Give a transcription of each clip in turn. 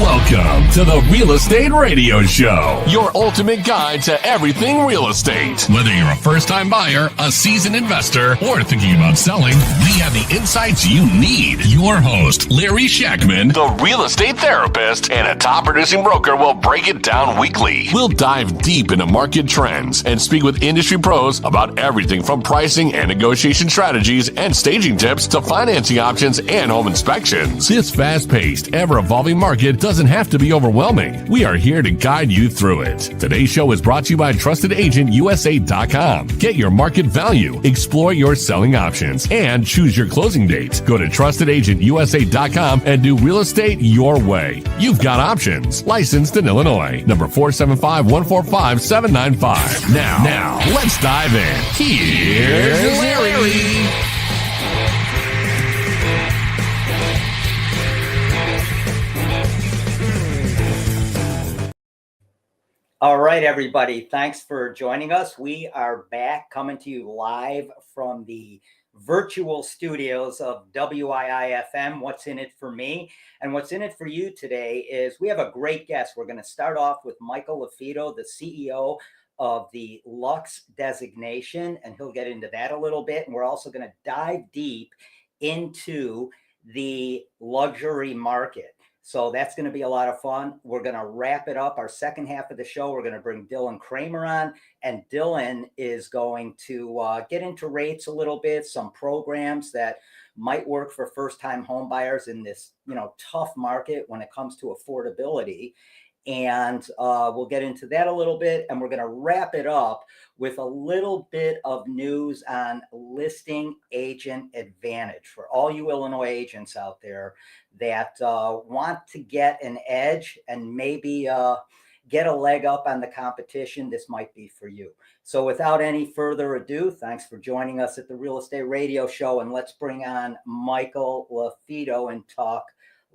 Welcome to the Real Estate Radio Show, your ultimate guide to everything real estate. Whether you're a first-time buyer, a seasoned investor, or thinking about selling, we have the insights you need. Your host, Larry Shakman, the real estate therapist and a top-producing broker, will break it down weekly. We'll dive deep into market trends and speak with industry pros about everything from pricing and negotiation strategies and staging tips to financing options and home inspections. This fast-paced, ever-evolving market doesn't have to be overwhelming. We are here to guide you through it. Today's show is brought to you by TrustedAgentUSA.com. Get your market value, explore your selling options, and choose your closing date. Go to TrustedAgentUSA.com and do real estate your way. You've got options. Licensed in Illinois. Number 475-145-795. Now, let's dive in. Here's Larry. All right, everybody. Thanks for joining us. We are back coming to you live from the virtual studios of WIIFM. What's in it for me? And what's in it for you today is we have a great guest. We're going to start off with Michael LaFido, the CEO of the LUXE Designation, and he'll get into that a little bit. And we're also going to dive deep into the luxury market. So that's going to be a lot of fun. We're going to wrap it up. Our second half of the show, we're going to bring Dylan Kramer on, and Dylan is going to get into rates a little bit, some programs that might work for first-time home buyers in this, tough market when it comes to affordability. And we'll get into that a little bit, and we're going to wrap it up with a little bit of news on listing agent advantage for all you Illinois agents out there that want to get an edge and maybe get a leg up on the competition. This might be for you. So without any further ado, thanks for joining us at the Real Estate Radio Show, and let's bring on Michael LaFido and talk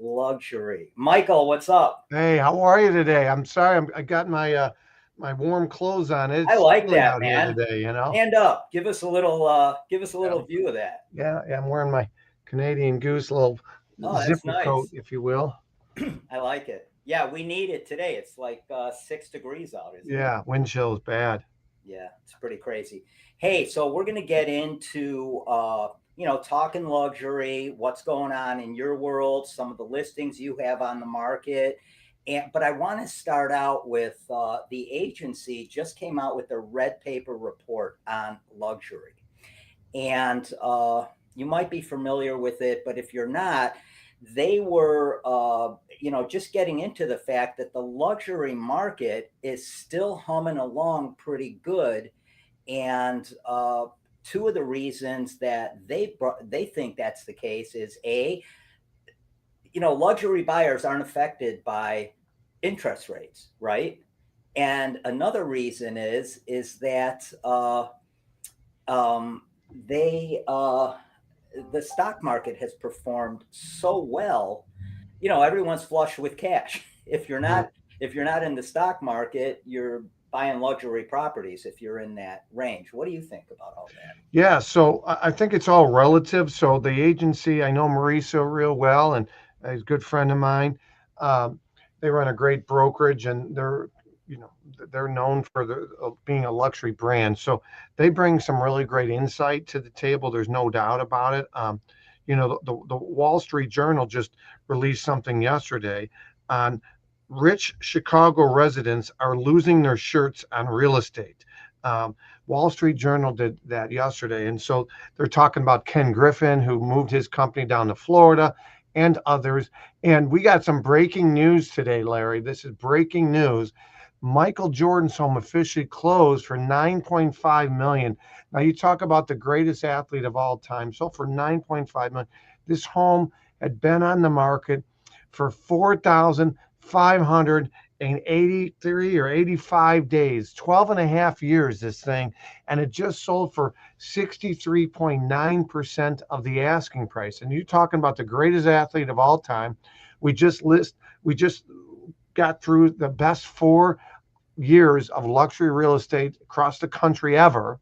luxury. Michael, what's up? Hey, how are you today? I'm sorry, I got my my warm clothes on. It's I like chilly that, out man. here today, Stand up. Give us a little view of that. Yeah, I'm wearing my Canadian Goose little zipper nice coat, if you will. I like it. Yeah, we need it today. It's like 6 degrees out, isn't it? Yeah, wind chill is bad. Yeah, it's pretty crazy. Hey, so we're going to get into talking luxury, what's going on in your world, some of the listings you have on the market. But I want to start out with the agency just came out with a red paper report on luxury. And you might be familiar with it, but if you're not, they were, just getting into the fact that the luxury market is still humming along pretty good. And two of the reasons that they think that's the case is luxury buyers aren't affected by interest rates, right? And another reason is that the stock market has performed so well. Everyone's flush with cash. If you're not in the stock market, you're buying luxury properties if you're in that range. What do you think about all that? Yeah, so I think it's all relative. So the agency, I know Mauricio real well, and he's a good friend of mine. They run a great brokerage, and they're known for being a luxury brand. So they bring some really great insight to the table. There's no doubt about it. The Wall Street Journal just released something yesterday on rich Chicago residents are losing their shirts on real estate. Wall Street Journal did that yesterday. And so they're talking about Ken Griffin, who moved his company down to Florida, and others. And we got some breaking news today, Larry. This is breaking news. Michael Jordan's home officially closed for $9.5 million. Now you talk about the greatest athlete of all time. So for $9.5 million, this home had been on the market for 4,583 or 85 days, 12 and a half years, this thing. And it just sold for 63.9% of the asking price. And you're talking about the greatest athlete of all time. We just got through the best 4 years of luxury real estate across the country ever.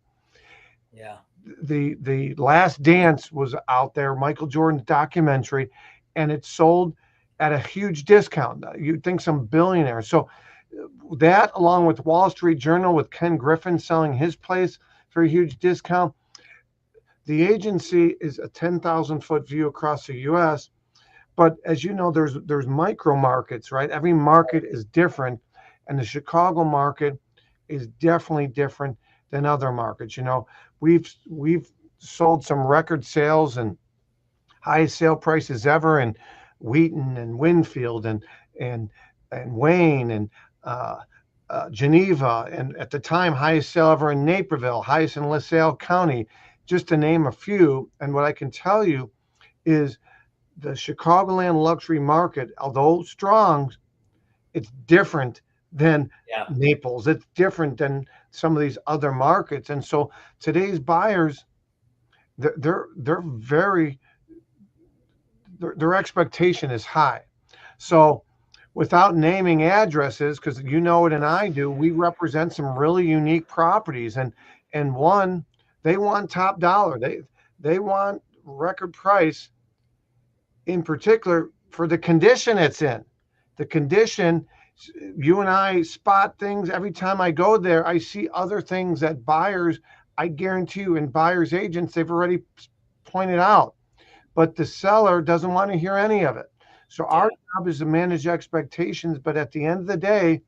Yeah. The Last Dance was out there, Michael Jordan's documentary, and it sold at a huge discount. You'd think some billionaire. So that, along with Wall Street Journal, with Ken Griffin selling his place for a huge discount, the agency is a 10,000-foot view across the U.S. But as you know, there's micro markets, right? Every market is different, and the Chicago market is definitely different than other markets. You know, we've sold some record sales and highest sale prices ever in Wheaton and Winfield and Wayne and uh, Geneva, and at the time, highest sale ever in Naperville, highest in LaSalle County, just to name a few. And what I can tell you is the Chicagoland luxury market, although strong, it's different than Yeah. Naples. It's different than some of these other markets. And so today's buyers, they're very their expectation is high. So without naming addresses, because you know it and I do, we represent some really unique properties, and one, they want top dollar. They want record price, in particular for the condition it's in. The condition, you and I spot things every time I go there. I see other things that buyers, I guarantee you, and buyers agents, they've already pointed out, but the seller doesn't want to hear any of it. So our job is to manage expectations, but at the end of the day,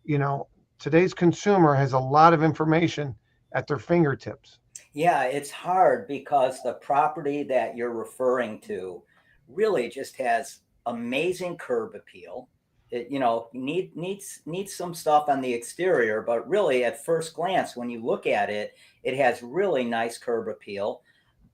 you know, today's consumer has a lot of information at their fingertips. Yeah, it's hard because the property that you're referring to really just has amazing curb appeal. It, needs some stuff on the exterior, but really at first glance, when you look at it, it has really nice curb appeal.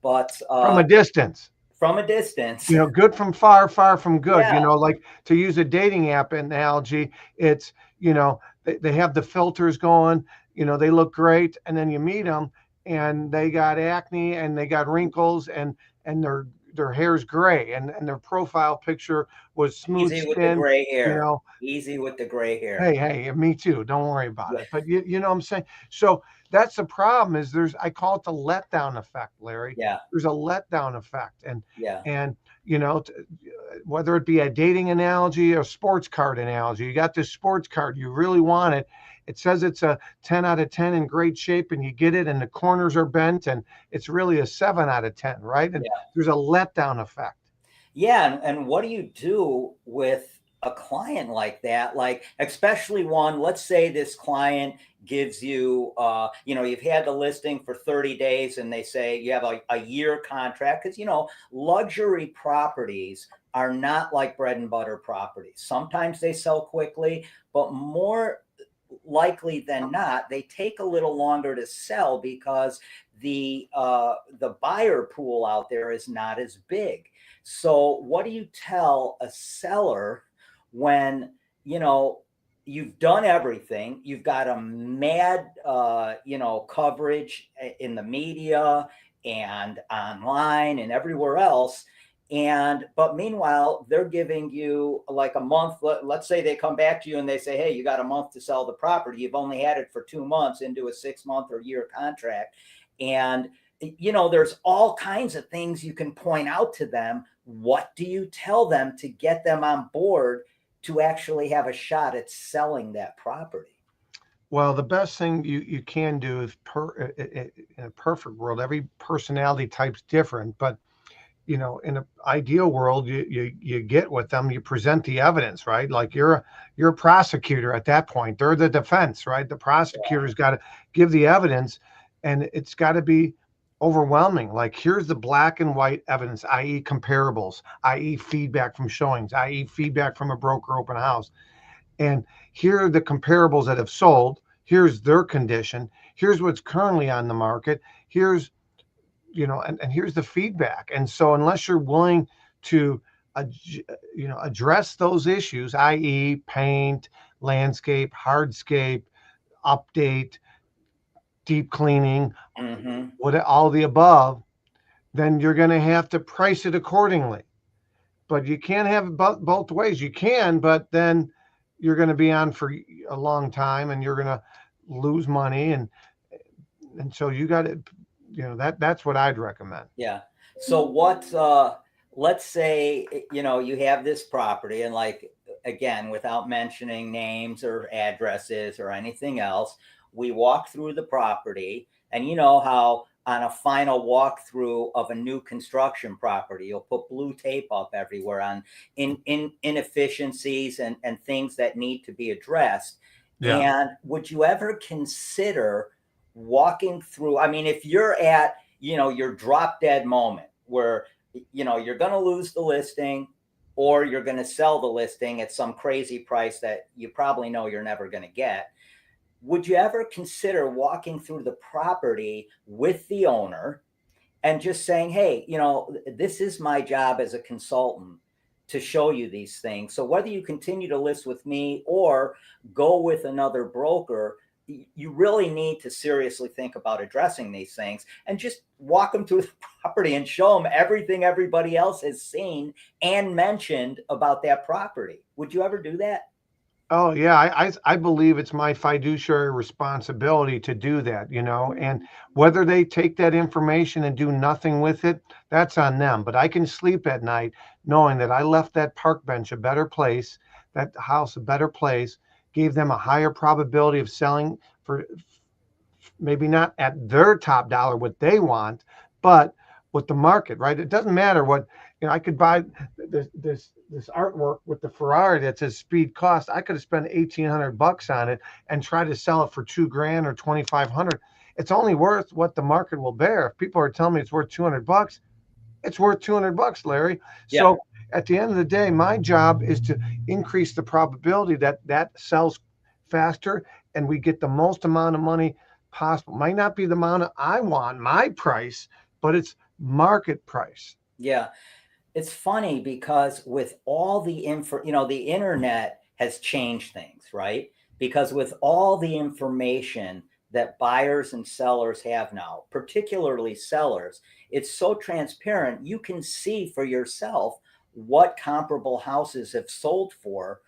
But From a distance, from a distance, good from far, far from good. yeah, Like, to use a dating app analogy, it's, they have the filters going, they look great, and then you meet them and they got acne and they got wrinkles and their hair's gray, and their profile picture was smooth easy with the skin, gray you hair. know. Easy with the gray hair. Hey, me too. Don't worry about Yeah, it. But you know what I'm saying? So that's the problem, is I call it the letdown effect, Larry. yeah, There's a letdown effect. yeah. And whether it be a dating analogy or sports card analogy, you got this sports card, you really want it. It says it's a 10 out of 10 in great shape, and you get it and the corners are bent and it's really a 7 out of 10, right? And there's a letdown effect. Yeah, and what do you do with a client like that? Like, especially one, let's say this client gives you, you've had the listing for 30 days and they say you have a year contract, because, luxury properties are not like bread and butter properties. Sometimes they sell quickly, but more likely than not, they take a little longer to sell because the buyer pool out there is not as big. So what do you tell a seller when, you've done everything, you've got a mad, coverage in the media and online and everywhere else, but meanwhile, they're giving you like a month. Let's say they come back to you and they say, hey, you got a month to sell the property. You've only had it for 2 months into a 6-month or year contract. And, there's all kinds of things you can point out to them. What do you tell them to get them on board to actually have a shot at selling that property? Well, the best thing you can do is, in a perfect world, every personality type's different, but in an ideal world, you get with them, you present the evidence, right? Like, you're a prosecutor at that point. They're the defense, right? The prosecutor's got to give the evidence, and it's got to be overwhelming. Like, here's the black and white evidence, i.e. comparables, i.e. feedback from showings, i.e. feedback from a broker open house. And here are the comparables that have sold. Here's their condition. Here's what's currently on the market. Here's and here's the feedback. And so unless you're willing to address those issues, i.e. paint, landscape, hardscape, update, deep cleaning, what all the above, then you're going to have to price it accordingly. But you can't have it both ways. You can, but then you're going to be on for a long time and you're going to lose money, and so you got to, that's what I'd recommend. Yeah. So let's say, you have this property, and like, again, without mentioning names or addresses or anything else, we walk through the property, and you know how on a final walkthrough of a new construction property, you'll put blue tape up everywhere on inefficiencies and things that need to be addressed. Yeah. And would you ever consider walking through? I mean, if you're at, your drop dead moment where, you're going to lose the listing, or you're going to sell the listing at some crazy price that you probably know you're never going to get, would you ever consider walking through the property with the owner and just saying, hey, this is my job as a consultant to show you these things. So whether you continue to list with me or go with another broker, you really need to seriously think about addressing these things, and just walk them through the property and show them everything everybody else has seen and mentioned about that property. Would you ever do that? Oh yeah, I believe it's my fiduciary responsibility to do that, and whether they take that information and do nothing with it, that's on them. But I can sleep at night knowing that I left that park bench a better place, that house a better place, gave them a higher probability of selling for maybe not at their top dollar what they want, but with the market, right? It doesn't matter what, I could buy this artwork with the Ferrari that says speed cost. I could have spent $1,800 on it and try to sell it for $2,000 or 2,500. It's only worth what the market will bear. If people are telling me it's worth $200, it's worth $200, Larry. Yeah. So at the end of the day, my job is to increase the probability that that sells faster and we get the most amount of money possible. Might not be the amount I want, my price, but it's market price. Yeah. It's funny because with all the the internet has changed things, right? Because with all the information that buyers and sellers have now, particularly sellers, it's so transparent. You can see for yourself what comparable houses have sold for,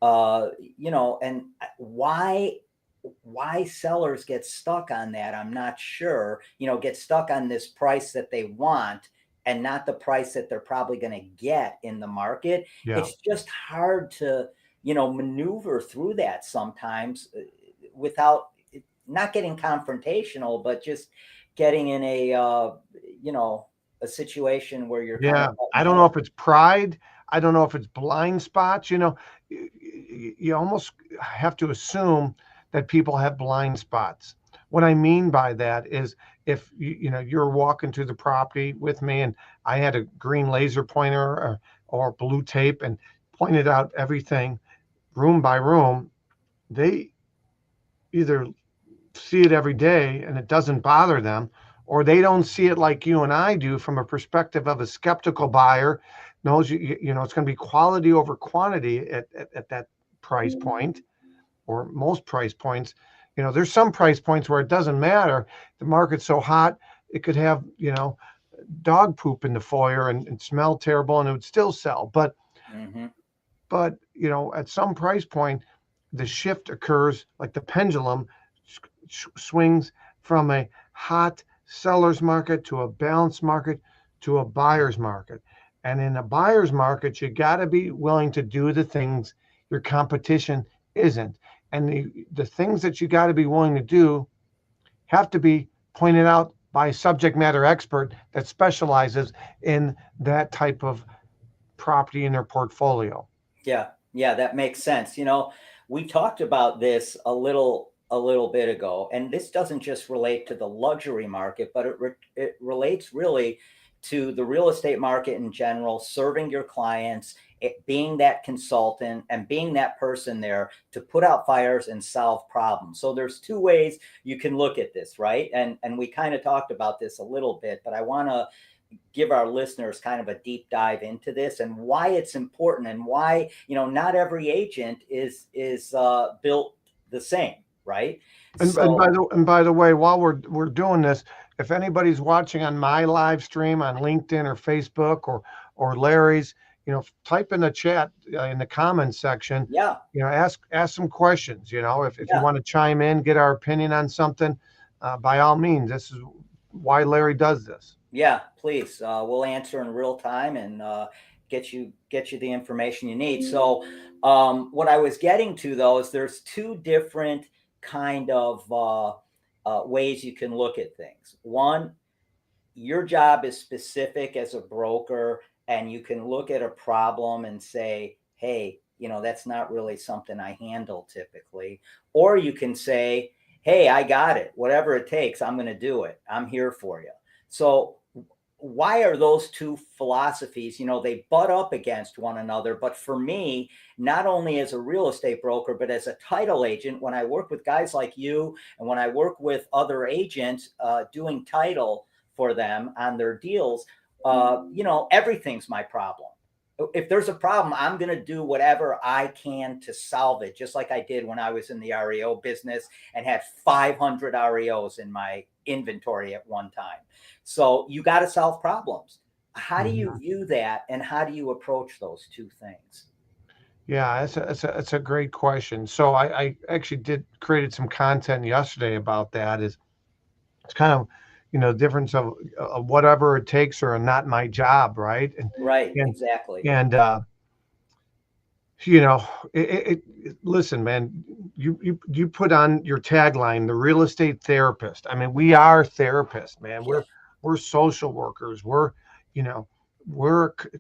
and why sellers get stuck on that, I'm not sure. Get stuck on this price that they want and not the price that they're probably going to get in the market. Yeah. It's just hard to, maneuver through that sometimes without not getting confrontational, but just getting in a situation where you're Yeah. I don't know if it's pride. I don't know if it's blind spots. You almost have to assume that people have blind spots. What I mean by that is if you're walking through the property with me and I had a green laser pointer or blue tape and pointed out everything room by room, they either see it every day and it doesn't bother them, or they don't see it like you and I do from a perspective of a skeptical buyer knows it's going to be quality over quantity at that price point, or most price points. There's some price points where it doesn't matter. The market's so hot, it could have, dog poop in the foyer and smell terrible and it would still sell. But, at some price point, the shift occurs, like the pendulum swings from a hot seller's market to a balanced market to a buyer's market. And in a buyer's market, you got to be willing to do the things your competition isn't. And the things that you got to be willing to do have to be pointed out by a subject matter expert that specializes in that type of property in their portfolio. Yeah, that makes sense. We talked about this a little bit ago, and this doesn't just relate to the luxury market, but it relates really to the real estate market in general, serving your clients, being that consultant and being that person there to put out fires and solve problems. So there's two ways you can look at this, right? And we kind of talked about this a little bit, but I want to give our listeners kind of a deep dive into this and why it's important, and why, not every agent is built the same, right? And by the way, while we're doing this, if anybody's watching on my live stream on LinkedIn or Facebook or Larry's, type in the chat in the comments section. Yeah. Ask some questions. If you want to chime in, get our opinion on something, by all means. This is why Larry does this. Yeah, please. We'll answer in real time and get you the information you need. So, what I was getting to though is there's two different kind of ways you can look at things. One, your job is specific as a broker, and you can look at a problem and say, hey, that's not really something I handle typically. Or you can say, hey, I got it. Whatever it takes, I'm going to do it. I'm here for you. So, why are those two philosophies, they butt up against one another? But for me, not only as a real estate broker, but as a title agent, when I work with guys like you and when I work with other agents doing title for them on their deals, everything's my problem. If there's a problem, I'm going to do whatever I can to solve it, just like I did when I was in the REO business and had 500 REOs in my inventory at one time. So you got to solve problems. How do you view that, and how do you approach those two things? Yeah, that's a great question. So I actually did created some content yesterday about that. Is it's kind of, difference of whatever it takes or not my job, right? Right, And exactly. and you know, listen, man, you put on your tagline, the real estate therapist. I mean, we are therapists, man. Yeah. We're social workers. You know,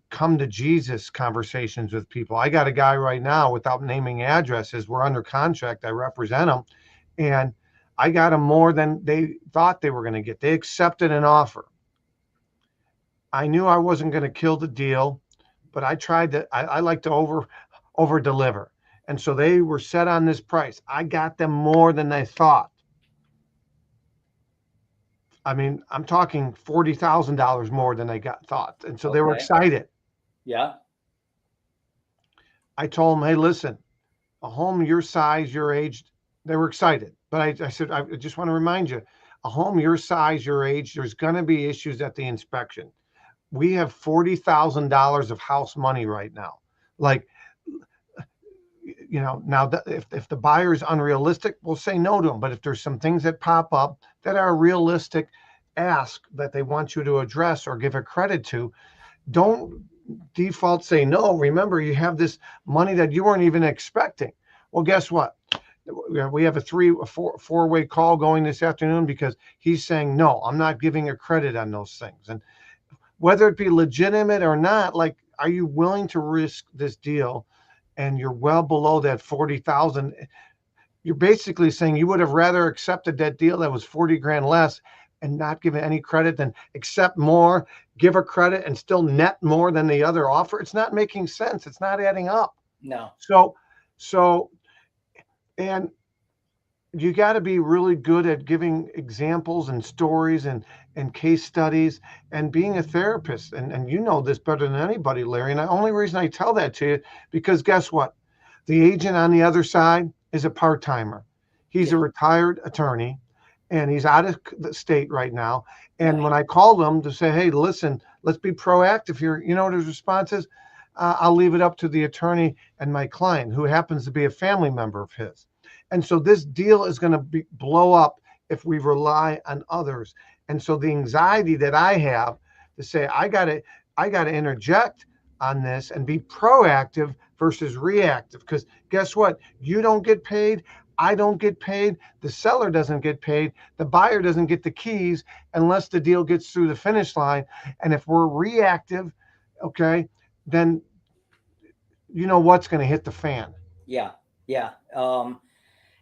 come to Jesus conversations with people. I got a guy right now, without naming addresses. We're under contract. I represent him, and I got them more than they thought they were going to get. They accepted an offer. I knew I wasn't going to kill the deal, but I tried to. I like to over deliver, and so they were set on this price. I got them more than they thought. I mean, I'm talking $40,000 more than they got thought, and so they were Okay. excited. Yeah. I told them, hey, listen, a home your size, your age, they were excited. But I said, I just want to remind you, a home your size, your age, there's going to be issues at the inspection. We have $40,000 of house money right now. Like, now if the buyer is unrealistic, we'll say no to them. But if there's some things that pop up that are realistic, ask that they want you to address or give a credit to. Don't default say no. Remember, you have this money that you weren't even expecting. Well, guess what? We have a four-way call going this afternoon because he's saying no, I'm not giving a credit on those things. And whether it be legitimate or not, like, are you willing to risk this deal? And you're well below that 40,000. You're basically saying you would have rather accepted that deal that was 40 grand less and not given any credit than accept more, give a credit, and still net more than the other offer. It's not making sense. It's not adding up. No. So, and you got to be really good at giving examples and stories and case studies and being a therapist. And you know this better than anybody, Larry. And the only reason I tell that to you, because guess what? The agent on the other side is a part-timer. He's a Yeah. retired attorney, and he's out of the state right now. And Right. when I called him to say, hey, listen, let's be proactive here, you know what his response is? I'll leave it up to the attorney and my client, who happens to be a family member of his. And so this deal is going to blow up if we rely on others. And so the anxiety that I have to say, I got to interject on this and be proactive versus reactive. Because guess what? You don't get paid. I don't get paid. The seller doesn't get paid. The buyer doesn't get the keys unless the deal gets through the finish line. And if we're reactive, okay, then you know what's going to hit the fan. Yeah. Yeah.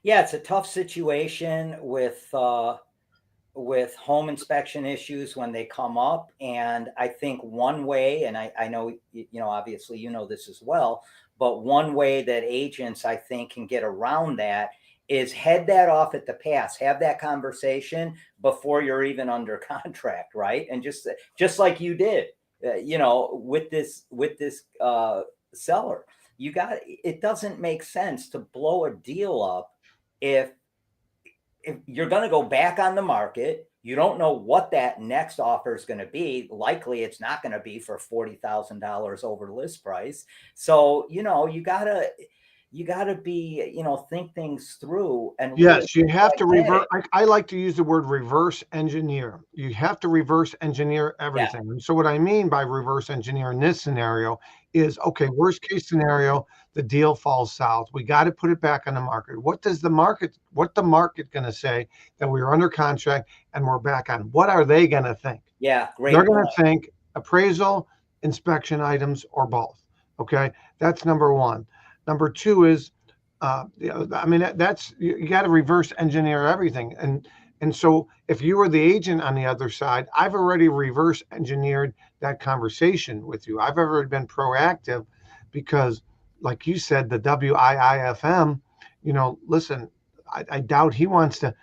Yeah, it's a tough situation with home inspection issues when they come up. And I think one way, and I know, obviously, this as well, but one way that agents, I think, can get around that is head that off at the pass, have that conversation before you're even under contract, right? And just like you did, with this seller, it doesn't make sense to blow a deal up if you're going to go back on the market. You don't know what that next offer is going to be. Likely it's not going to be for $40,000 over list price. So, you got to be, think things through and really Yes, you have to pragmatic. reverse. I like to use the word reverse engineer. You have to reverse engineer Yeah. everything. And so, what I mean by reverse engineer in this scenario is, okay, worst case scenario, the deal falls south. We got to put it back on the market. What the market going to say that we were under contract and we're back on? What are they going to think? Yeah. They're Great going point. to think appraisal, inspection items, or both. Okay, that's number one. Number two is, I mean, that's you got to reverse engineer everything, and so if you were the agent on the other side, I've already reverse engineered that conversation with you. I've already been proactive because, like you said, the WIIFM, listen, I doubt he wants to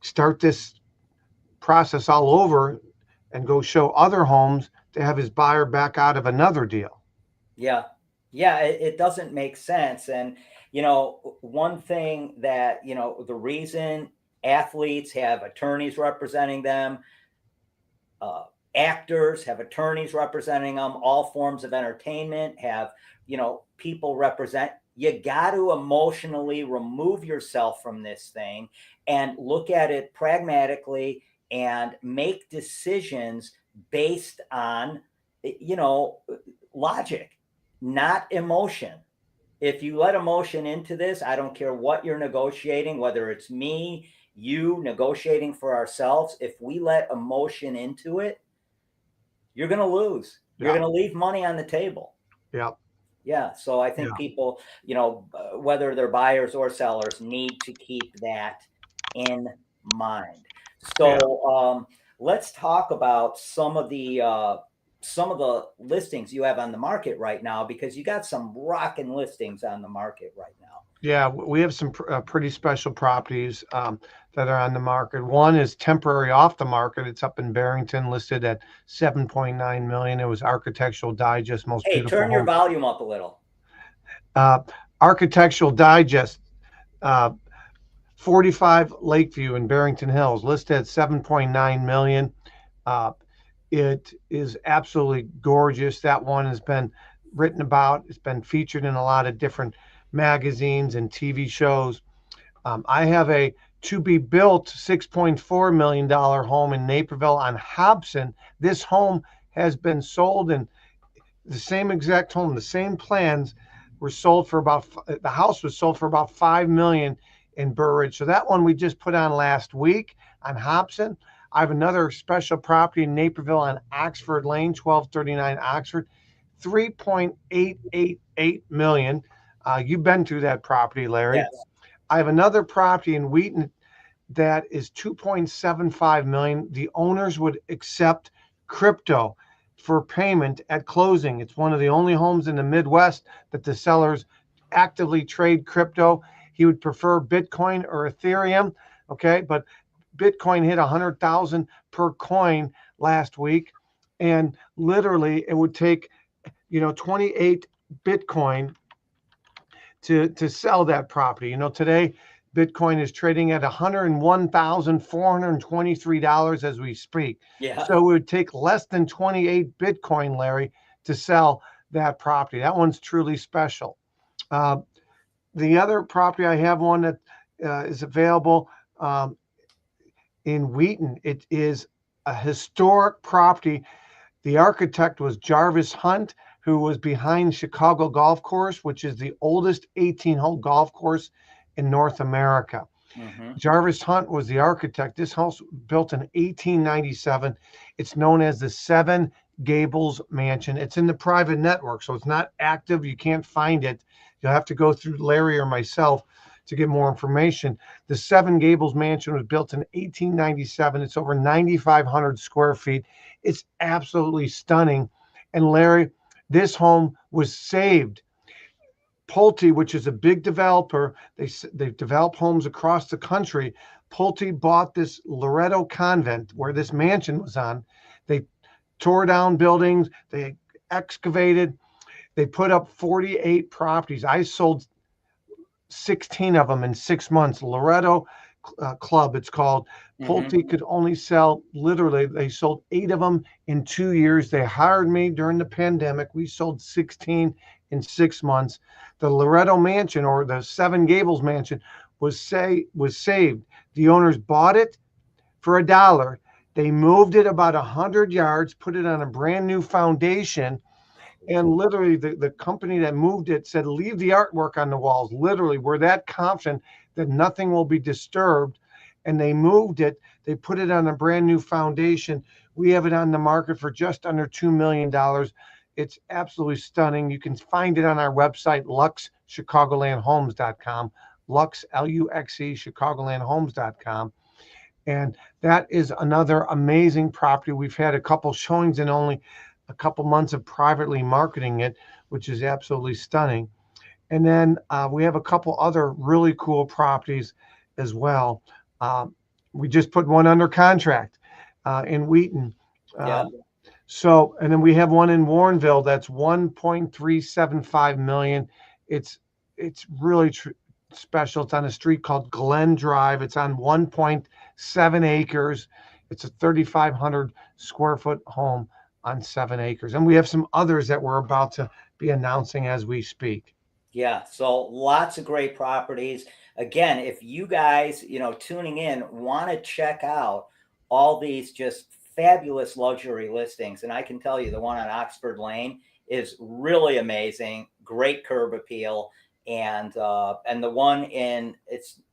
start this process all over and go show other homes to have his buyer back out of another deal. Yeah. Yeah. It doesn't make sense. And, one thing that, the reason athletes have attorneys representing them, uh, actors have attorneys representing them, all forms of entertainment have, people represent. You got to emotionally remove yourself from this thing and look at it pragmatically and make decisions based on, logic, not emotion. If you let emotion into this, I don't care what you're negotiating, whether it's me, you negotiating for ourselves. If we let emotion into it, you're going to lose. You're Yeah, going to leave money on the table. yeah, Yeah. So I yeah, think people, whether they're buyers or sellers, need to keep that in mind. yeah. So let's talk about some of the listings you have on the market right now, because you got some rocking listings on the market right now. Yeah, we have some pretty special properties that are on the market. One is temporary off the market. It's up in Barrington, listed at 7.9 million. It was Architectural Digest, most Hey, beautiful turn your home. volume up a little. Uh, Architectural Digest, uh, 45 Lakeview in Barrington Hills, listed at 7.9 million. Uh, it is absolutely gorgeous. That one has been written about. It's been featured in a lot of different magazines and TV shows. I have a to be built $6.4 million home in Naperville on Hobson. This home has been sold, and the same exact home, the same plans were sold for about, the house was sold for about 5 million in Burridge. So that one we just put on last week on Hobson. I have another special property in Naperville on Oxford Lane, 1239 Oxford, 3.888 million. You've been through that property, Larry. Yes. I have another property in Wheaton that is 2.75 million. The owners would accept crypto for payment at closing. It's one of the only homes in the Midwest that the sellers actively trade crypto. He would prefer Bitcoin or Ethereum. Okay, but Bitcoin hit 100,000 per coin last week, and literally it would take 28 Bitcoin to sell that property. Today Bitcoin is trading at $101,423 as we speak. Yeah. So it would take less than 28 Bitcoin, Larry, to sell that property. That one's truly special. The other property, I have one that is available in Wheaton. It is a historic property. The architect was Jarvis Hunt, who was behind Chicago Golf Course, which is the oldest 18-hole golf course in North America. Mm-hmm. Jarvis Hunt was the architect. This house built in 1897. It's known as the Seven Gables Mansion. It's in the private network, so it's not active. You can't find it. You'll have to go through Larry or myself to get more information. The Seven Gables Mansion was built in 1897. It's over 9,500 square feet. It's absolutely stunning. And Larry, this home was saved. Pulte, which is a big developer, they develop homes across the country. Pulte bought this Loretto convent where this mansion was on. They tore down buildings, they excavated, they put up 48 properties. I sold 16 of them in 6 months. Loretto Club, it's called. Pulte could only sell, literally, they sold 8 of them in 2 years. They hired me during the pandemic. We sold 16 in 6 months. The Loretto Mansion, or the Seven Gables Mansion, was saved. The owners bought it for $1. They moved it about 100 yards, put it on a brand new foundation, and literally the company that moved it said, leave the artwork on the walls. Literally, we're that confident that nothing will be disturbed. And they moved it. They put it on a brand new foundation. We have it on the market for just under $2 million. It's absolutely stunning. You can find it on our website, luxchicagolandhomes.com, Lux, L-U-X-E, chicagolandhomes.com. And that is another amazing property. We've had a couple showings and only a couple months of privately marketing it, which is absolutely stunning. And then we have a couple other really cool properties as well. We just put one under contract in Wheaton. Yeah. So, and then we have one in Warrenville that's 1.375 million. It's really special. It's on a street called Glen Drive. It's on 1.7 acres. It's a 3,500 square foot home on 7 acres. And we have some others that we're about to be announcing as we speak. Yeah. So lots of great properties. Again, if you guys, tuning in, want to check out all these just fabulous luxury listings, and I can tell you the one on Oxford Lane is really amazing, great curb appeal. And the one is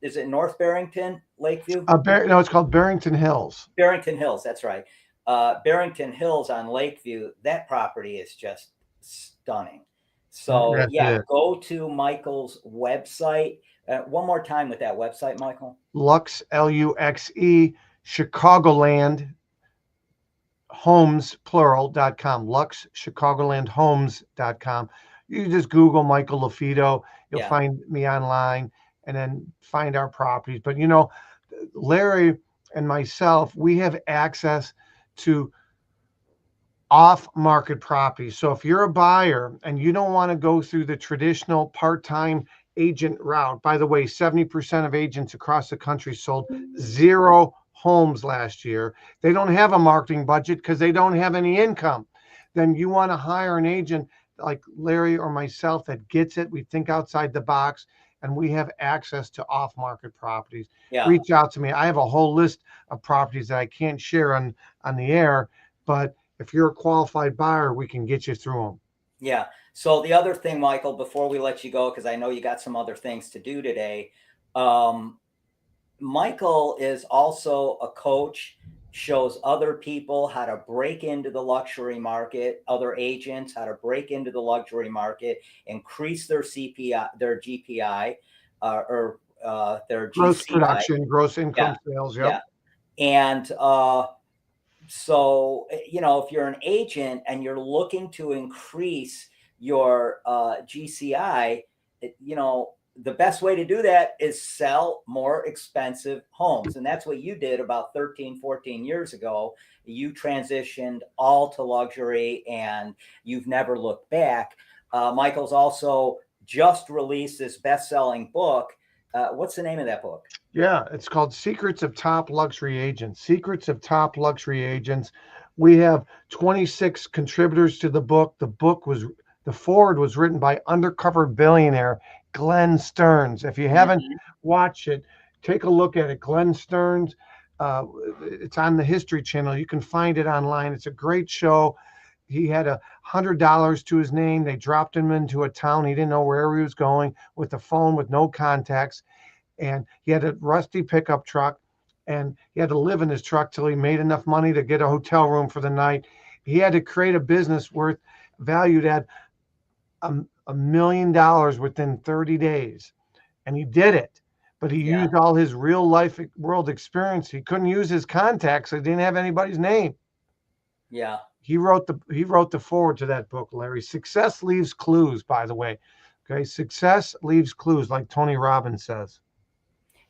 it North Barrington, Lakeview? No, it's called Barrington Hills. Barrington Hills, that's right. Barrington Hills on Lakeview, that property is just stunning. So go to Michael's website. One more time with that website, Michael. Lux, L-U-X-E, Chicagoland Homes, plural.com, luxchicagolandhomes.com. You just Google Michael LaFido. You'll find me online and then find our properties. But, Larry and myself, we have access to off-market properties. So if you're a buyer and you don't want to go through the traditional part-time agent route, by the way, 70% of agents across the country sold 0 homes last year. They don't have a marketing budget because they don't have any income. Then you want to hire an agent like Larry or myself that gets it. We think outside the box, and we have access to off-market properties. Reach out to me. I have a whole list of properties that I can't share on the air, but if you're a qualified buyer, we can get you through them. Yeah. So the other thing, Michael, before we let you go, because I know you got some other things to do today, Michael is also a coach, shows other people how to break into the luxury market, other agents how to break into the luxury market, increase their CPI, their GPI, or their gross GCI. Production, gross income sales. Yep. Yeah. And so, if you're an agent and you're looking to increase your GCI, the best way to do that is sell more expensive homes. And that's what you did about 13, 14 years ago. You transitioned all to luxury and you've never looked back. Michael's also just released this best-selling book. What's the name of that book? Yeah, it's called Secrets of Top Luxury Agents. Secrets of Top Luxury Agents. We have 26 contributors to the book. The foreword was written by undercover billionaire Glenn Stearns. If you haven't watched it, take a look at it. Glenn Stearns. It's on the History Channel. You can find it online. It's a great show. He had $100 to his name. They dropped him into a town. He didn't know where he was going, with a phone with no contacts. And he had a rusty pickup truck, and he had to live in his truck till he made enough money to get a hotel room for the night. He had to create a business valued at $1 million within 30 days. And he did it. But he used all his real life world experience. He couldn't use his contacts. He didn't have anybody's name. Yeah. He wrote the foreword to that book, Larry. Success leaves clues, by the way. Okay. Success leaves clues, like Tony Robbins says.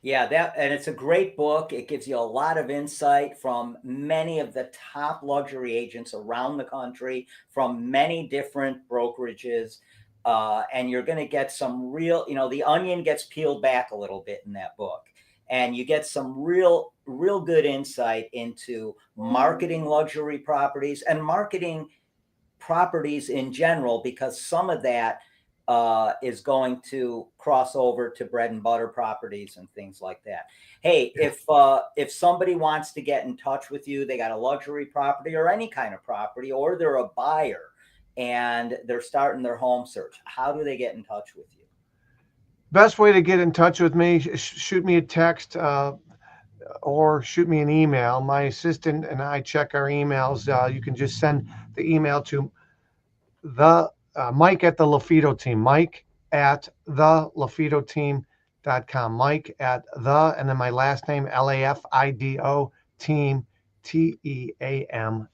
Yeah, and it's a great book. It gives you a lot of insight from many of the top luxury agents around the country, from many different brokerages. And you're going to get some real, the onion gets peeled back a little bit in that book. And you get some real good insight into marketing luxury properties and marketing properties in general, because some of that is going to cross over to bread and butter properties and things like that. Hey, if somebody wants to get in touch with you, they got a luxury property or any kind of property, or they're a buyer and they're starting their home search, how do they get in touch with you? Best way to get in touch with me, shoot me a text or shoot me an email. My assistant and I check our emails. You can just send the email to Mike at the LaFido team, Mike at the LaFido team.com, Mike at the, and then my last name, LAFIDO team, TEAM.com.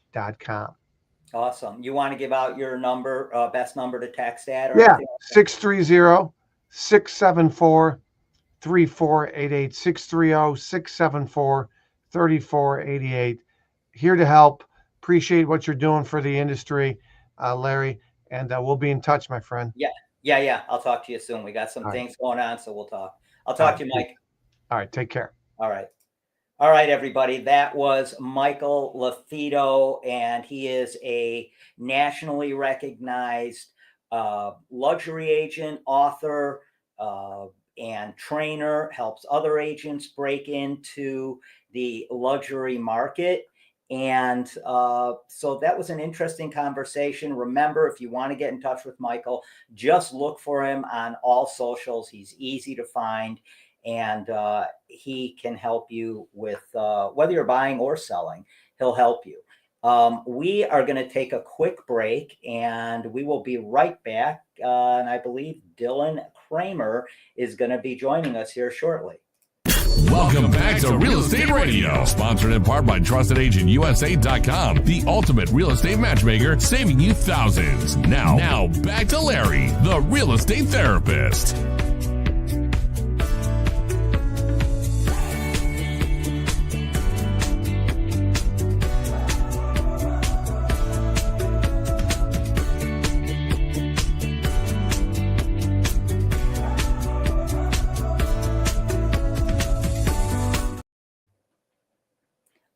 Awesome. You want to give out your number, best number to text at? Or Yeah, 630-674-3488, 630-674-3488. Here to help. Appreciate what you're doing for the industry, Larry, and we'll be in touch, my friend. Yeah. I'll talk to you soon. We got some things going on, so we'll talk. I'll talk to you, Mike. All right, take care. All right, everybody. That was Michael LaFido, and he is a nationally recognized luxury agent, author, and trainer, helps other agents break into the luxury market. And so that was an interesting conversation. Remember, if you want to get in touch with Michael, just look for him on all socials. He's easy to find, and he can help you with whether you're buying or selling. He'll help you. We are going to take a quick break, and we will be right back. And I believe Dylan Kramer is going to be joining us here shortly. Welcome back to Real Estate Radio, sponsored in part by TrustedAgentUSA.com, the ultimate real estate matchmaker, saving you thousands. Now back to Larry, the real estate therapist.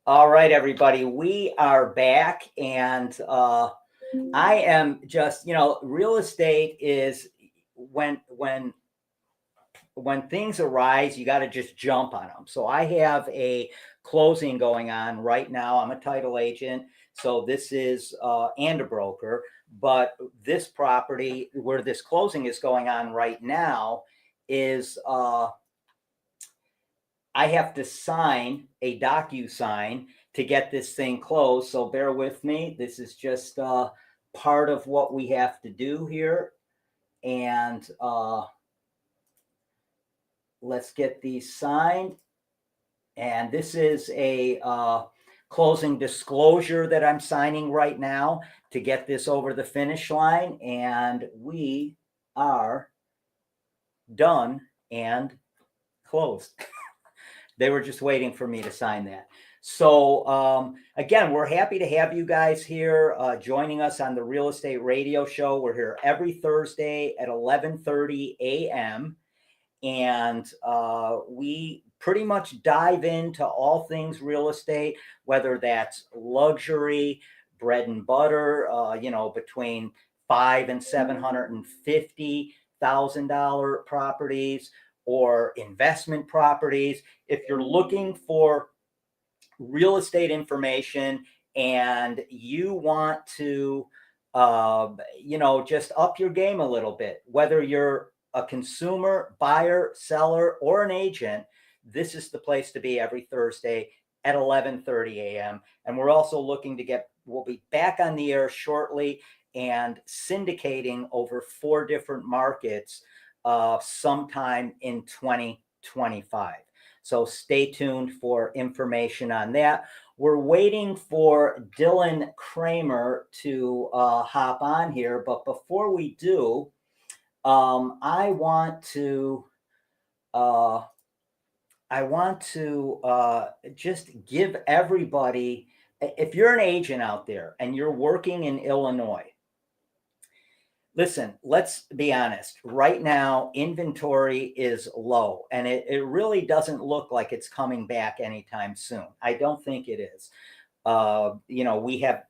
All right, everybody, we are back, and I am just, real estate is when things arise, you got to just jump on them. So I have a closing going on right now. I'm a title agent, so this is and a broker, but this property where this closing is going on right now is I have to sign a DocuSign to get this thing closed. So bear with me. This is just part of what we have to do here. And let's get these signed. And this is a closing disclosure that I'm signing right now to get this over the finish line. And we are done and closed. They were just waiting for me to sign that. So again, we're happy to have you guys here joining us on the Real Estate Radio Show. We're here every Thursday at 11:30 a.m. And we pretty much dive into all things real estate, whether that's luxury, bread and butter, between $500,000 and $750,000 properties, or investment properties. If you're looking for real estate information and you want to, just up your game a little bit, whether you're a consumer, buyer, seller, or an agent, this is the place to be every Thursday at 11:30 a.m. And we're also looking to we'll be back on the air shortly and syndicating over 4 different markets sometime in 2025. So stay tuned for information on that. We're waiting for Dylan Kramer to hop on here. But before we do, I want to just give everybody, if you're an agent out there and you're working in Illinois, listen, let's be honest. Right now, inventory is low, and it really doesn't look like it's coming back anytime soon. I don't think it is. We have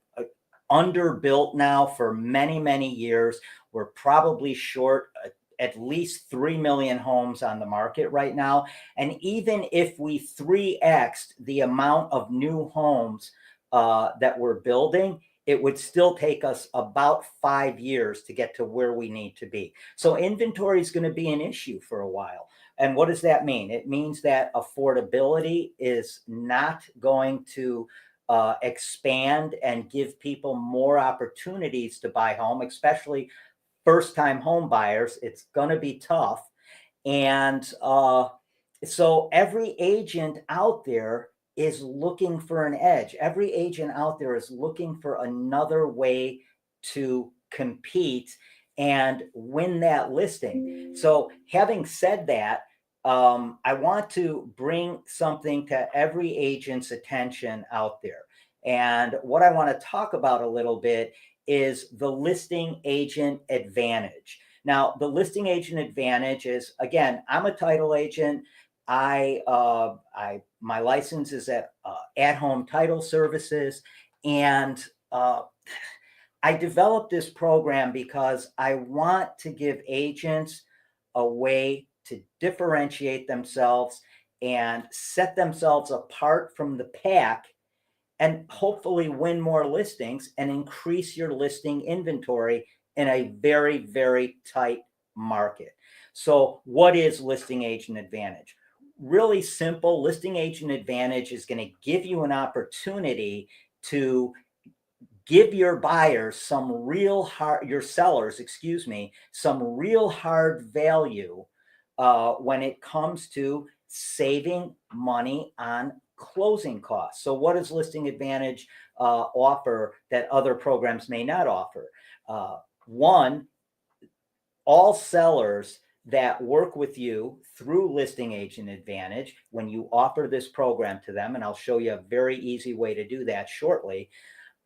underbuilt now for many, many years. We're probably short at least 3 million homes on the market right now. And even if we 3x'd the amount of new homes that we're building, it would still take us about 5 years to get to where we need to be. So inventory is going to be an issue for a while. And what does that mean? It means that affordability is not going to expand and give people more opportunities to buy home, especially first-time home buyers. It's going to be tough. And so every agent out there is looking for an edge. Every agent out there is looking for another way to compete and win that listing. So having said that, I want to bring something to every agent's attention out there. And what I want to talk about a little bit is the listing agent advantage. Now, the listing agent advantage is, again, I'm a title agent. My license is at Home Title Services, and I developed this program because I want to give agents a way to differentiate themselves and set themselves apart from the pack, and hopefully win more listings and increase your listing inventory in a very, very tight market. So what is listing agent advantage? Really simple. Listing agent advantage is going to give you an opportunity to give your buyers some real hard, your sellers, excuse me, some real hard value when it comes to saving money on closing costs. So what does listing advantage offer that other programs may not offer? One, all sellers that work with you through listing agent advantage, when you offer this program to them, and I'll show you a very easy way to do that shortly,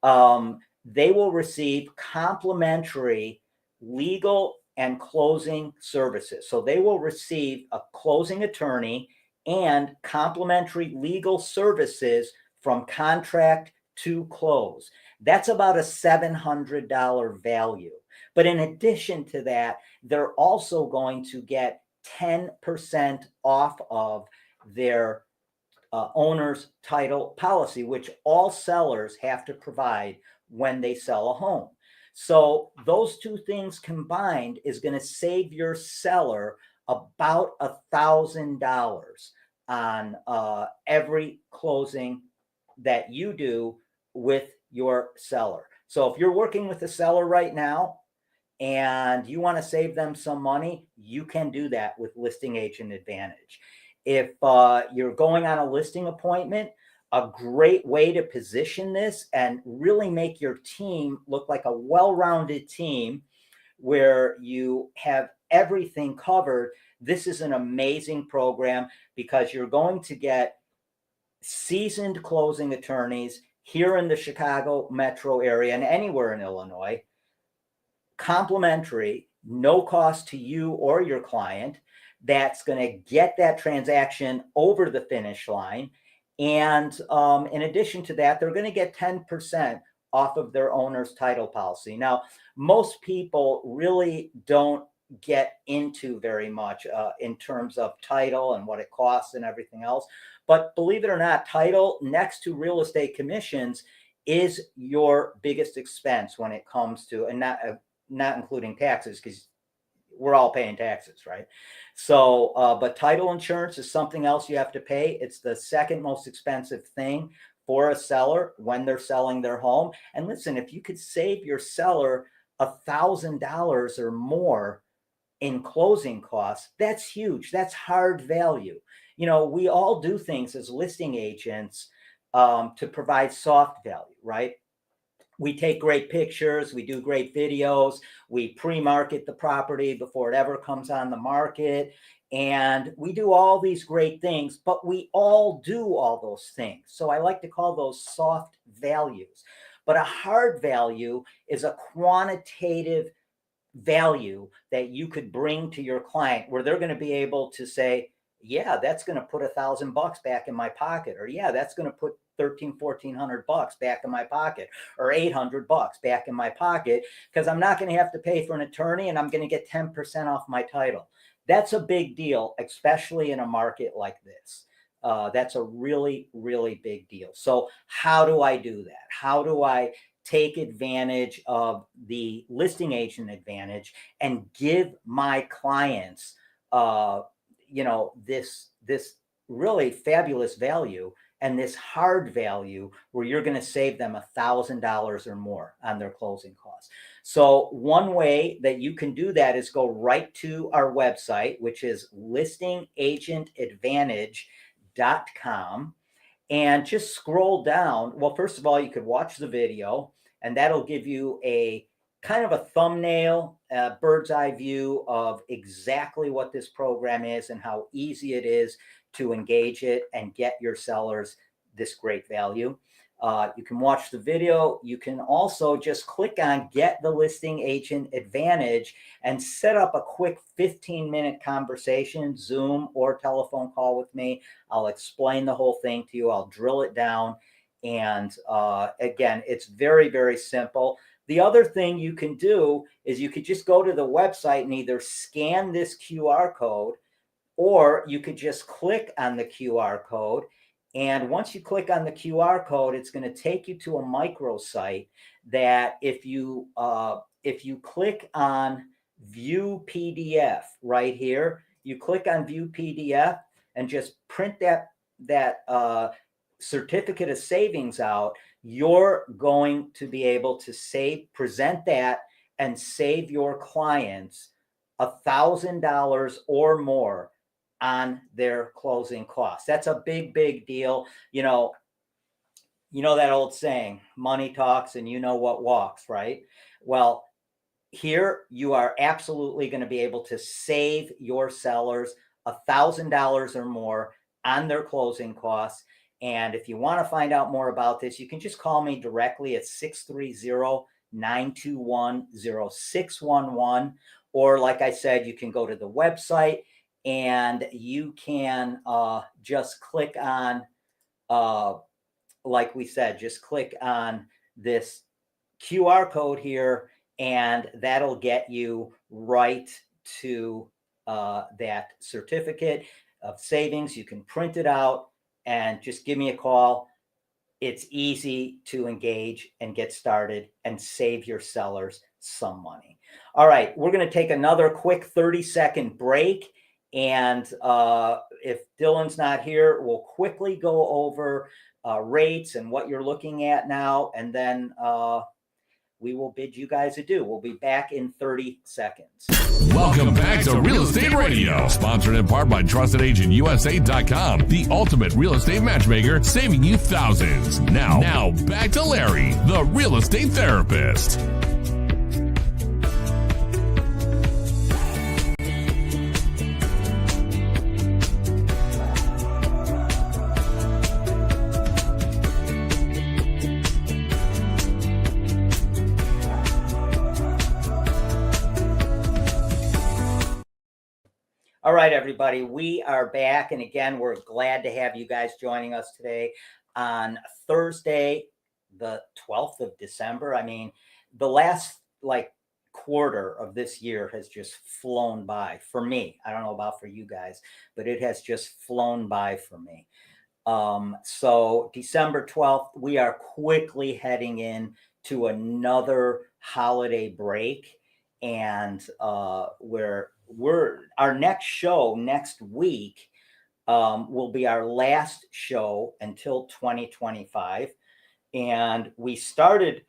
they will receive complimentary legal and closing services. So they will receive a closing attorney and complimentary legal services from contract to close. That's about a $700 value. But in addition to that, they're also going to get 10% off of their owner's title policy, which all sellers have to provide when they sell a home. So those two things combined is going to save your seller about $1,000 on every closing that you do with your seller. So if you're working with a seller right now and you want to save them some money, you can do that with listing agent advantage. If you're going on a listing appointment, a great way to position this and really make your team look like a well-rounded team where you have everything covered. This is an amazing program because you're going to get seasoned closing attorneys here in the Chicago metro area and anywhere in Illinois, complimentary, no cost to you or your client, that's going to get that transaction over the finish line. And in addition to that, they're going to get 10% off of their owner's title policy. Now, most people really don't get into very much in terms of title and what it costs and everything else. But believe it or not, title next to real estate commissions is your biggest expense when it comes to, and not including taxes, because we're all paying taxes, right? So, but title insurance is something else you have to pay. It's the second most expensive thing for a seller when they're selling their home. And listen, if you could save your seller $1,000 or more in closing costs, that's huge. That's hard value. You know, we all do things as listing agents to provide soft value, right? We take great pictures, we do great videos, we pre-market the property before it ever comes on the market, and we do all these great things, but we all do all those things. So I like to call those soft values. But a hard value is a quantitative value that you could bring to your client where they're going to be able to say, yeah, that's going to put $1,000 back in my pocket, or yeah, that's going to put $1,400 back in my pocket, or $800 back in my pocket, because I'm not going to have to pay for an attorney, and I'm going to get 10% off my title. That's a big deal, especially in a market like this. That's a really, really big deal. So how do I do that? How do I take advantage of the listing agent advantage and give my clients, this really fabulous value and this hard value where you're going to save them $1,000 or more on their closing costs? So one way that you can do that is go right to our website, which is listingagentadvantage.com, and just scroll down. Well, first of all, you could watch the video, and that'll give you a kind of a thumbnail, bird's eye view of exactly what this program is and how easy it is to engage it and get your sellers this great value. You can watch the video. You can also just click on Get the Listing Agent Advantage and set up a quick 15-minute conversation, Zoom or telephone call with me. I'll explain the whole thing to you. I'll drill it down. And again, it's very, very simple. The other thing you can do is you could just go to the website and either scan this QR code, or you could just click on the QR code. And once you click on the QR code, it's going to take you to a microsite that if you click on View PDF right here, you click on View PDF and just print that certificate of savings out, you're going to be able to present that and save your clients $1,000 or more on their closing costs. That's a big, big deal. You know that old saying, money talks and you know what walks, right? Well, here you are absolutely going to be able to save your sellers $1,000 or more on their closing costs. And if you want to find out more about this, you can just call me directly at 630-921-0611. Or like I said, you can go to the website and you can just click on, like we said, just click on this QR code here, and that'll get you right to that certificate of savings. You can print it out and just give me a call. It's easy to engage and get started and save your sellers some money. All right, we're going to take another quick 30-second break. And if Dylan's not here, we'll quickly go over rates and what you're looking at now. And then we will bid you guys adieu. We'll be back in 30 seconds. Welcome back to Real Estate Radio, sponsored in part by TrustedAgentUSA.com, the ultimate real estate matchmaker, saving you thousands. Now back to Larry, the real estate therapist. All right, everybody, we are back. And again, we're glad to have you guys joining us today on Thursday, the 12th of December. I mean, the last quarter of this year has just flown by for me. I don't know about for you guys, but it has just flown by for me. So December 12th, we are quickly heading in to another holiday break. And our next show next week will be our last show until 2025. And we started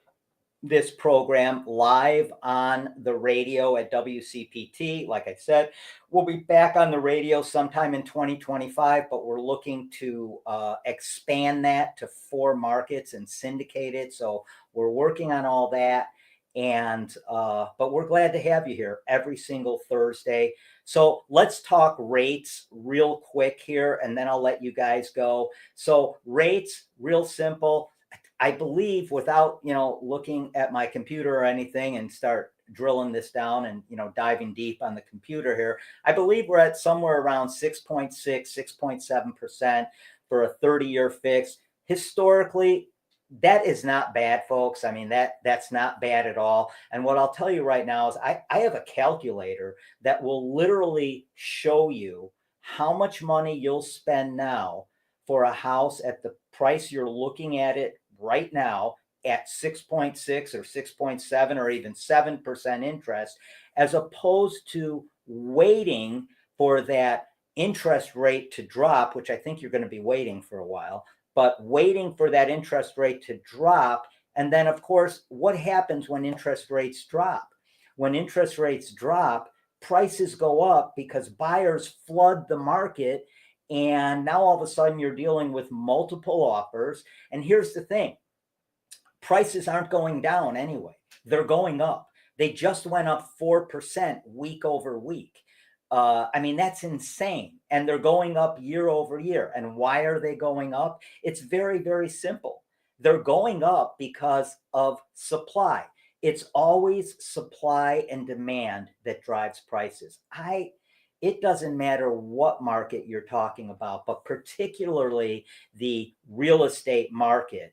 this program live on the radio at WCPT. Like I said, we'll be back on the radio sometime in 2025, but we're looking to expand that to 4 markets and syndicate it. So we're working on all that. And but we're glad to have you here every single Thursday. So let's talk rates real quick here, and then I'll let you guys go. So rates, real simple. I believe, without looking at my computer or anything and start drilling this down and diving deep on the computer here, I believe we're at somewhere around 6.6, 6.7% for a 30-year fix. historically, that is not bad, folks. I mean, that's not bad at all. And what I'll tell you right now is I have a calculator that will literally show you how much money you'll spend now for a house at the price you're looking at it right now at 6.6 or 6.7 or even 7% interest, as opposed to waiting for that interest rate to drop, which I think you're going to be waiting for a while, but waiting for that interest rate to drop. And then, of course, what happens when interest rates drop? When interest rates drop, prices go up because buyers flood the market. And now all of a sudden you're dealing with multiple offers. And here's the thing, prices aren't going down anyway. They're going up. They just went up 4% week over week. I mean, that's insane. And they're going up year over year. And why are they going up? It's very, very simple. They're going up because of supply. It's always supply and demand that drives prices. It doesn't matter what market you're talking about, but particularly the real estate market.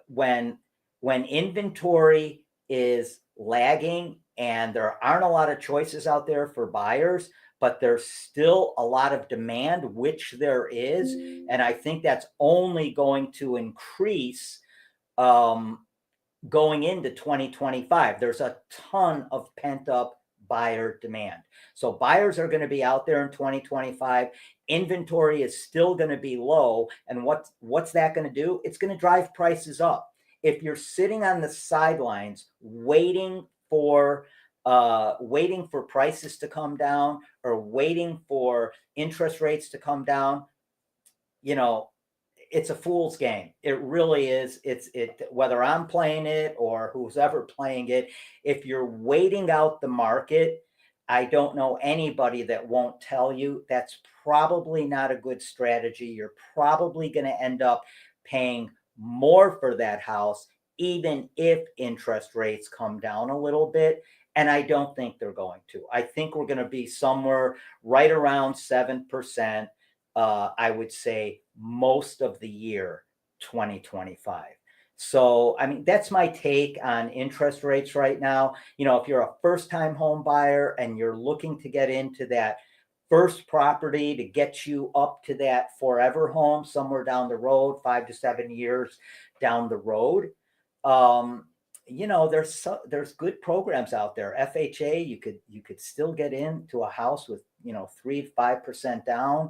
When inventory is lagging and there aren't a lot of choices out there for buyers, but there's still a lot of demand, which there is. And I think that's only going to increase going into 2025. There's a ton of pent up buyer demand. So buyers are going to be out there in 2025. Inventory is still going to be low. And what's that going to do? It's going to drive prices up. If you're sitting on the sidelines waiting for prices to come down or waiting for interest rates to come down, it's a fool's game. It really is. Whether I'm playing it or who's ever playing it, if you're waiting out the market, I don't know anybody that won't tell you that's probably not a good strategy. You're probably going to end up paying more for that house, even if interest rates come down a little bit. And I don't think they're going to. I think we're going to be somewhere right around 7%. I would say most of the year 2025. So, I mean, that's my take on interest rates right now. If you're a first-time home buyer and you're looking to get into that first property to get you up to that forever home somewhere down the road, 5 to 7 years down the road, there's good programs out there. FHA, you could still get into a house with 3 to 5% down.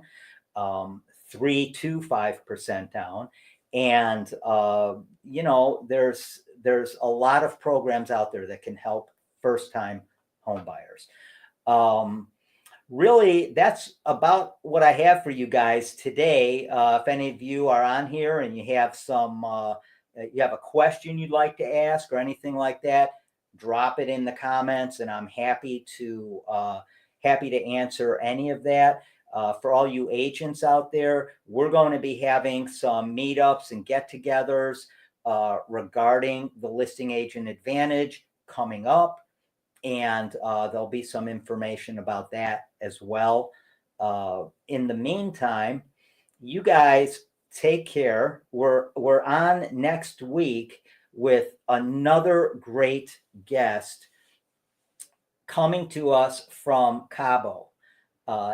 3 to 5% down. And, there's a lot of programs out there that can help first-time home buyers. Really, that's about what I have for you guys today. If any of you are on here and you have you have a question you'd like to ask or anything like that, drop it in the comments and I'm happy to answer any of that. For all you agents out there, we're going to be having some meetups and get-togethers regarding the listing agent advantage coming up. And there'll be some information about that as well. In the meantime, you guys take care. We're on next week with another great guest coming to us from Cabo.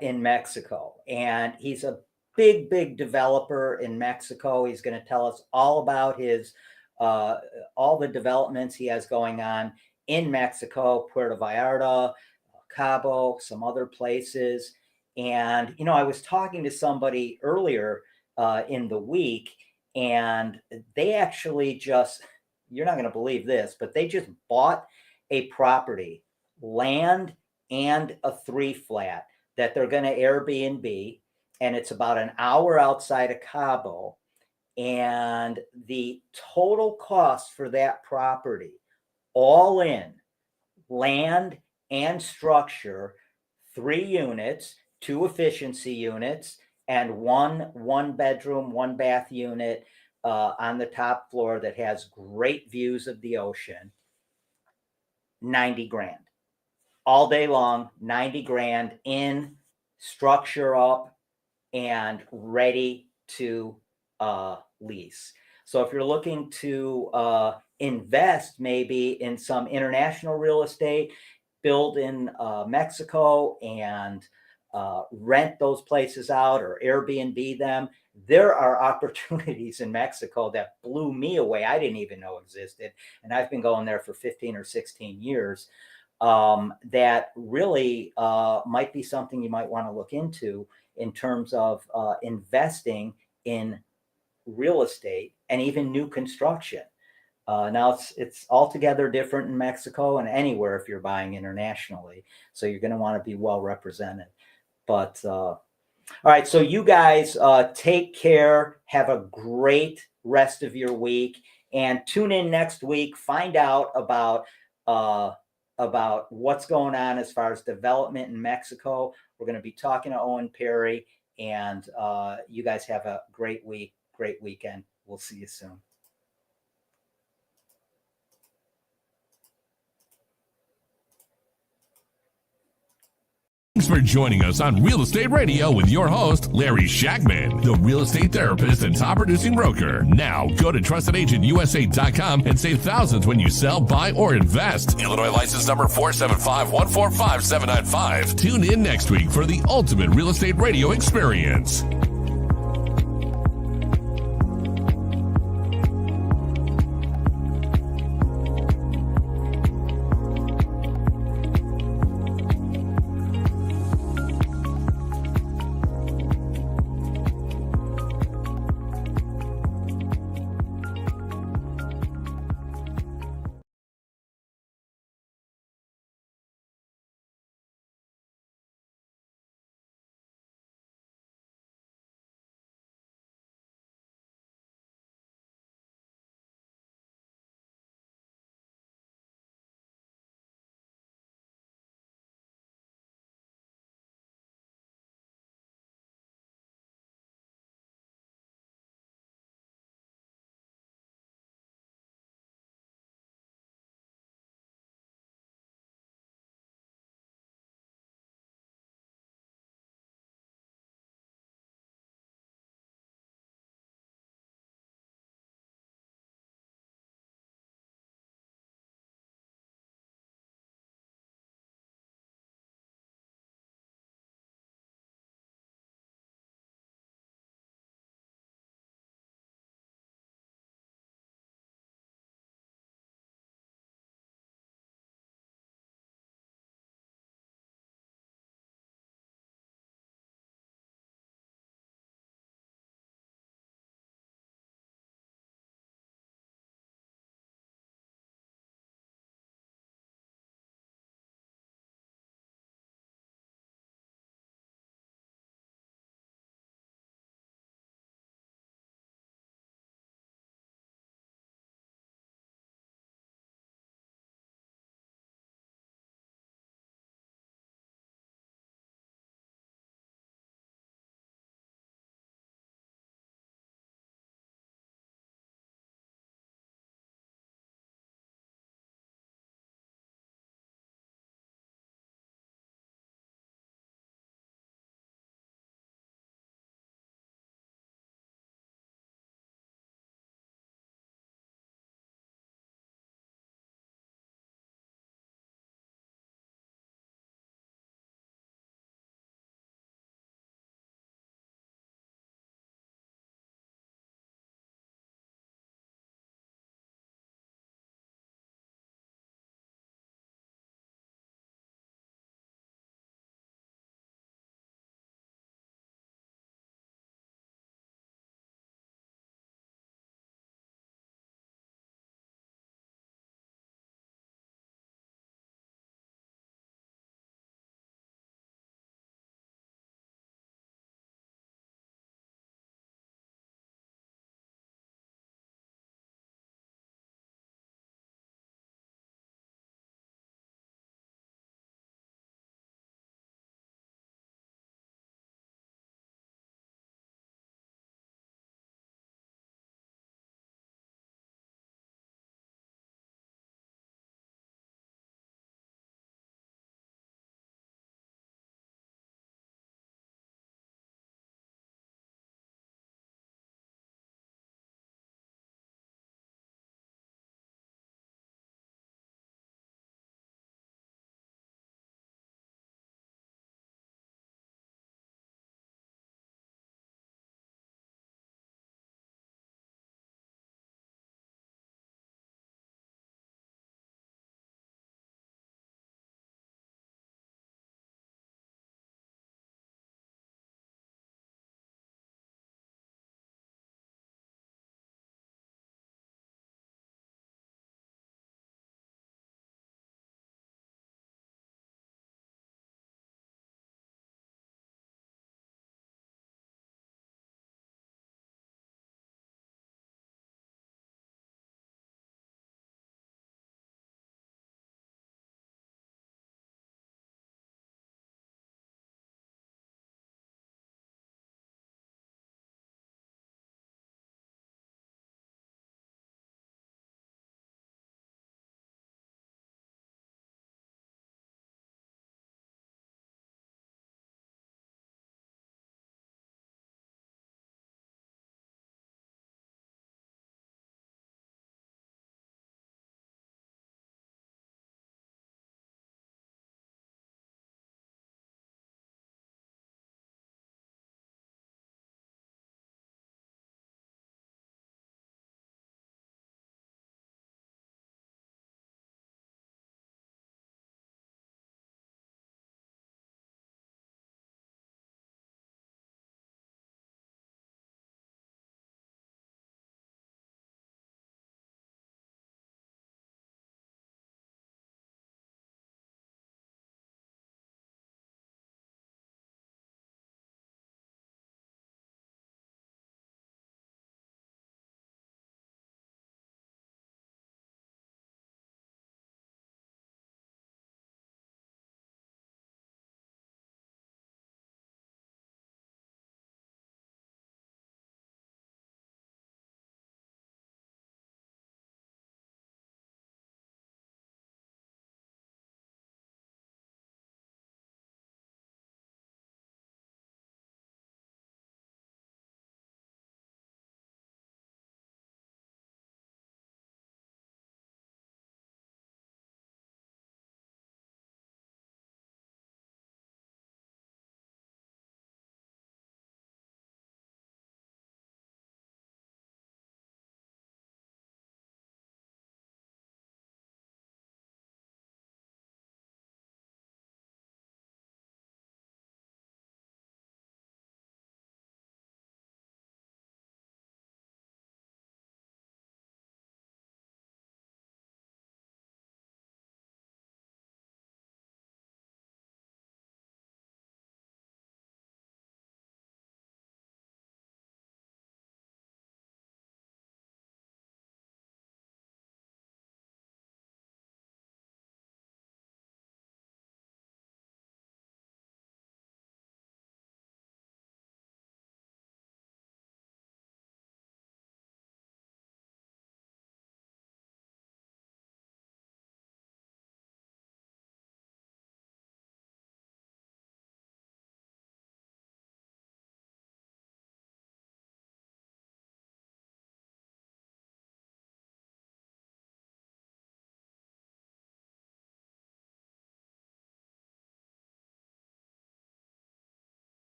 In Mexico, and he's a big developer in Mexico. He's going to tell us all about his all the developments he has going on in Mexico, Puerto Vallarta, Cabo, some other places. And I was talking to somebody earlier in the week, and they actually you're not going to believe this, but they just bought a property, land and a 3-flat that they're going to Airbnb, and it's about an hour outside of Cabo. And the total cost for that property, all in, land and structure, 3 units, 2 efficiency units, and one bedroom, 1 bath unit on the top floor that has great views of the ocean, $90,000. All day long, $90,000 in, structure up, and ready to lease. So if you're looking to invest maybe in some international real estate, build in Mexico and rent those places out or Airbnb them, there are opportunities in Mexico that blew me away. I didn't even know existed. And I've been going there for 15 or 16 years. That really might be something you might want to look into in terms of investing in real estate and even new construction. Now it's altogether different in Mexico and anywhere if you're buying internationally. So you're going to want to be well represented. But all right, so you guys take care. Have a great rest of your week, and tune in next week. Find out about what's going on as far as development in Mexico. We're going to be talking to Owen Perry, and you guys have a great week, great weekend. We'll see you soon. Thanks for joining us on Real Estate Radio with your host, Larry Shakman, the real estate therapist and top producing broker. Now, go to trustedagentUSA.com and save thousands when you sell, buy, or invest. Illinois license number 475145795. Tune in next week for the ultimate real estate radio experience.